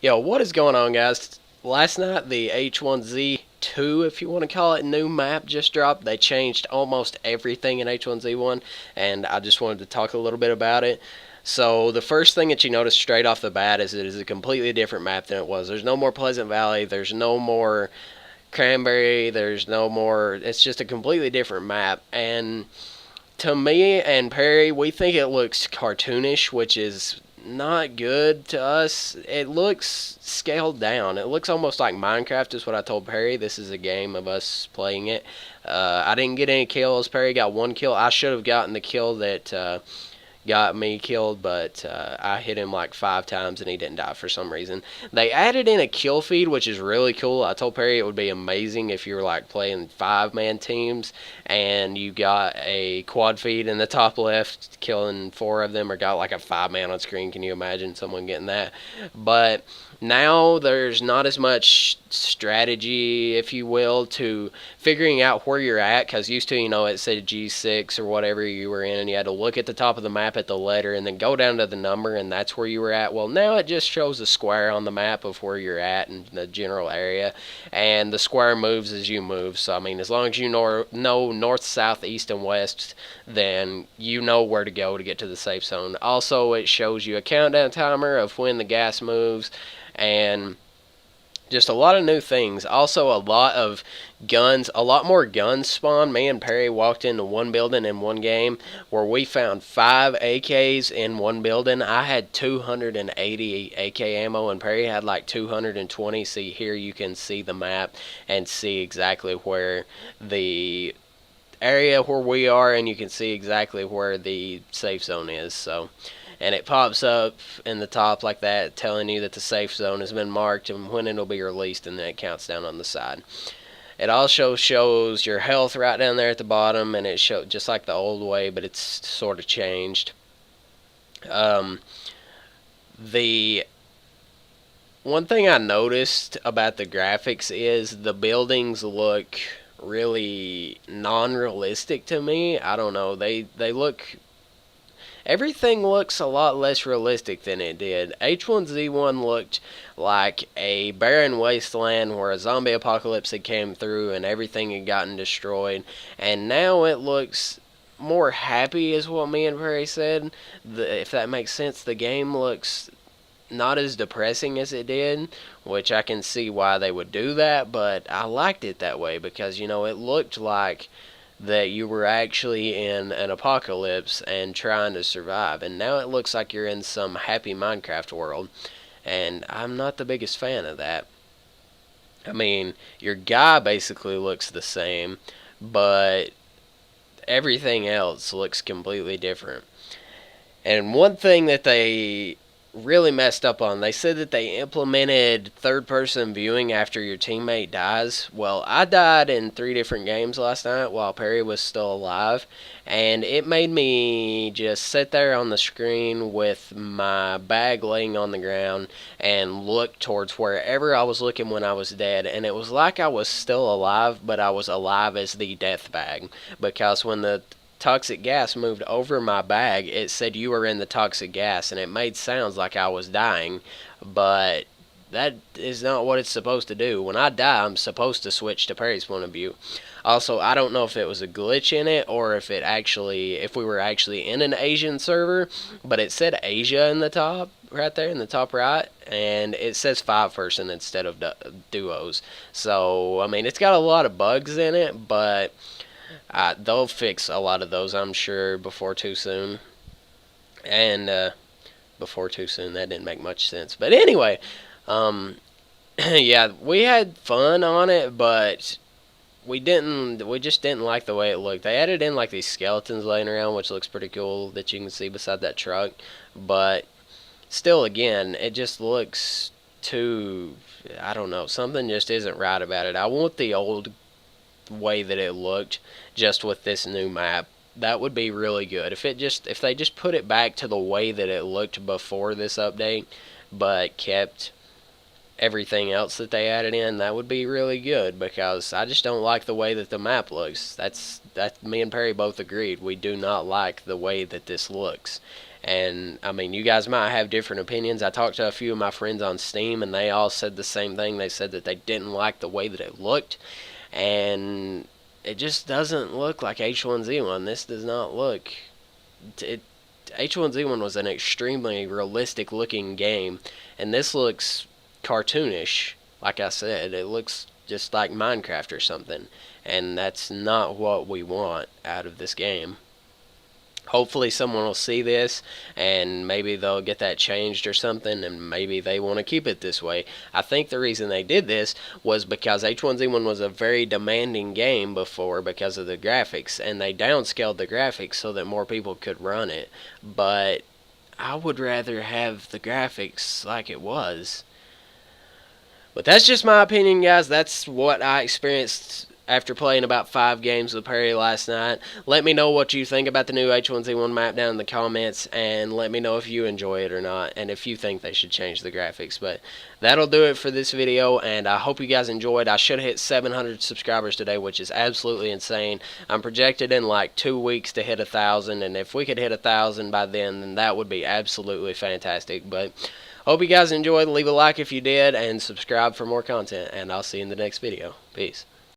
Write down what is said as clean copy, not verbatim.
Yo, what is going on, guys? Last night, the H1Z2, if you want to call it, new map just dropped. They changed almost everything in H1Z1, and I just wanted to talk a little bit about it. So, the first thing that you notice straight off the bat is it is a completely different map than it was. There's no more Pleasant Valley, there's no more Cranberry, there's no more. It's just a completely different map, and to me and Perry, we think it looks cartoonish, which is not good to us. It looks scaled down. It looks almost like Minecraft, is what I told Perry. This is a game of us playing it. I didn't get any kills. Perry got one kill. I should have gotten the kill that got me killed, but I hit him like 5 times and he didn't die for some reason. They added in a kill feed, which is really cool. I told Perry it would be amazing if you were like playing 5-man teams and you got a quad feed in the top left, killing 4 of them, or got like a 5-man on screen. Can you imagine someone getting that? But now there's not as much strategy, if you will, to figuring out where you're at, because used to, it said G6 or whatever you were in, and you had to look at the top of the map at the letter and then go down to the number, and that's where you were at. Well, now it just shows a square on the map of where you're at in the general area, and the square moves as you move. So, I mean, as long as you know north, south, east, and west, then you know where to go to get to the safe zone. Also, it shows you a countdown timer of when the gas moves, and just a lot of new things. Also, a lot of guns, a lot more guns spawn. Me and Perry walked into one building in one game where we found 5 AKs in one building. I had 280 AK ammo and Perry had like 220. See, here you can see the map and see exactly where the area where we are, and you can see exactly where the safe zone is. So, and it pops up in the top like that, telling you that the safe zone has been marked and when it'll be released, and then it counts down on the side. It also shows your health right down there at the bottom, and it shows just like the old way, but it's sort of changed. The one thing I noticed about the graphics is the buildings look really non-realistic to me. I don't know. They look. Everything looks a lot less realistic than it did. H1Z1 looked like a barren wasteland where a zombie apocalypse had came through and everything had gotten destroyed. And now it looks more happy, is what me and Perry said. If that makes sense, the game looks not as depressing as it did, which I can see why they would do that, but I liked it that way because, it looked like that you were actually in an apocalypse and trying to survive, and now it looks like you're in some happy Minecraft world, and I'm not the biggest fan of that. I mean, your guy basically looks the same, but everything else looks completely different. And one thing that they really messed up on. They said that they implemented third-person viewing after your teammate dies. Well, I died in 3 different games last night while Perry was still alive, and it made me just sit there on the screen with my bag laying on the ground and look towards wherever I was looking when I was dead, and it was like I was still alive, but I was alive as the death bag, because when the toxic gas moved over my bag, it said you were in the toxic gas, and it made sounds like I was dying, but that is not what it's supposed to do. When I die, I'm supposed to switch to Perry's point of view. Also, I don't know if it was a glitch in it or if we were actually in an Asian server, but it said Asia in the top, right there in the top right, and it says 5-person instead of duos. So, I mean, it's got a lot of bugs in it, but they'll fix a lot of those, I'm sure, before too soon. And before too soon, that didn't make much sense. But anyway, yeah, we had fun on it, but we just didn't like the way it looked. They added in like these skeletons laying around, which looks pretty cool that you can see beside that truck. But still, again, it just looks too, I don't know, something just isn't right about it. I want the old way that it looked just with this new map. That would be really good if they just put it back to the way that it looked before this update, but kept everything else that they added in. That would be really good, because I just don't like the way that the map looks. That's me and Perry both agreed. We do not like the way that this looks, And I mean, you guys might have different opinions. I talked to a few of my friends on Steam, and they all said the same thing. They said that they didn't like the way that it looked, and it just doesn't look like H1Z1. This does not look. H1Z1 was an extremely realistic looking game, and this looks cartoonish. Like I said, it looks just like Minecraft or something, and that's not what we want out of this game. Hopefully someone will see this and maybe they'll get that changed or something, and maybe they want to keep it this way. I think the reason they did this was because H1Z1 was a very demanding game before because of the graphics, and they downscaled the graphics so that more people could run it. But I would rather have the graphics like it was. But that's just my opinion, guys. That's what I experienced after playing about 5 games with Perry last night. Let me know what you think about the new H1Z1 map down in the comments, and let me know if you enjoy it or not, and if you think they should change the graphics. But that'll do it for this video, and I hope you guys enjoyed. I should have hit 700 subscribers today, which is absolutely insane. I'm projected in like 2 weeks to hit 1,000, and if we could hit 1,000 by then that would be absolutely fantastic. But hope you guys enjoyed. Leave a like if you did, and subscribe for more content, and I'll see you in the next video. Peace.